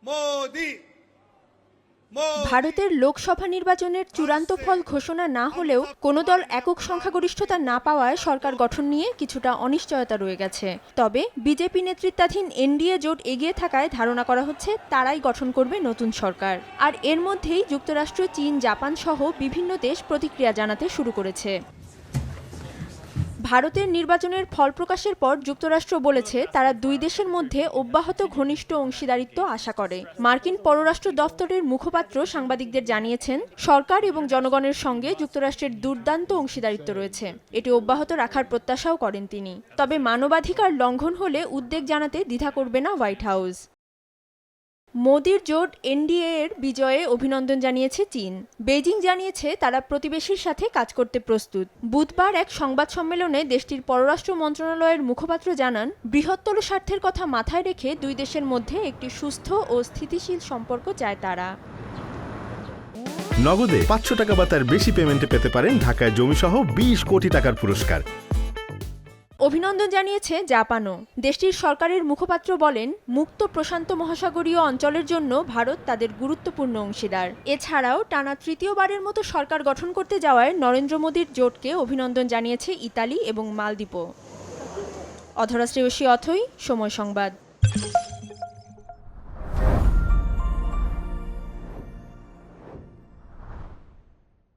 মোদি। ভারতের লোকসভা নির্বাচনের চূড়ান্ত ফল ঘোষণা না হলেও কোনো দল একক সংখ্যাগরিষ্ঠতা না পাওয়ায় সরকার গঠন নিয়ে কিছুটা অনিশ্চয়তা রয়ে গেছে। তবে বিজেপি নেতৃত্বাধীন এনডিএ জোট এগিয়ে থাকায় ধারণা করা হচ্ছে তারাই গঠন করবে নতুন সরকার। আর এর মধ্যেই যুক্তরাষ্ট্র, চীন, জাপান সহ বিভিন্ন দেশ প্রতিক্রিয়া জানাতে শুরু করেছে। ভারতের নির্বাচনের ফল প্রকাশের পর যুক্তরাষ্ট্র বলেছে তারা দুই দেশের মধ্যে অব্যাহত ঘনিষ্ঠ অংশীদারিত্ব আশা করে। মার্কিন পররাষ্ট্র দফতরের মুখপাত্র সাংবাদিকদের জানিয়েছেন, সরকার এবং জনগণের সঙ্গে যুক্তরাষ্ট্রের দুর্দান্ত অংশীদারিত্ব রয়েছে, এটি অব্যাহত রাখার প্রত্যাশাও করেন তিনি। তবে মানবাধিকার লঙ্ঘন হলে উদ্বেগ জানাতে দ্বিধা করবে না হোয়াইট হাউস। মোদির জোট এনডিএ এর বিজয়ে অভিনন্দন জানিয়েছে চীন। বেজিং জানিয়েছে তারা প্রতিবেশীর সাথে কাজ করতে প্রস্তুত। বুধবার এক সংবাদ সম্মেলনে দেশটির পররাষ্ট্র মন্ত্রণালয়ের মুখপাত্র জানান, বৃহত্তর স্বার্থের কথা মাথায় রেখে দুই দেশের মধ্যে একটি সুস্থ ও স্থিতিশীল সম্পর্ক চায় তারা। নগদে 500 টাকা বা তার বেশি পেমেন্টে পেতে পারেন ঢাকায় জমিসহ 20 কোটি টাকার পুরস্কার। অভিনন্দন জানিয়েছে জাপানও। দেশটির সরকারের মুখপাত্র বলেন, মুক্ত প্রশান্ত মহাসাগরীয় অঞ্চলের জন্য ভারত তাদের গুরুত্বপূর্ণ অংশীদার। এছাড়াও টানা তৃতীয়বারের মতো সরকার গঠন করতে যাওয়ায় নরেন্দ্র মোদীর জোটকে অভিনন্দন জানিয়েছে ইতালি এবং মালদ্বীপও। অধরা শ্রেয়সী অথই, সময় সংবাদ।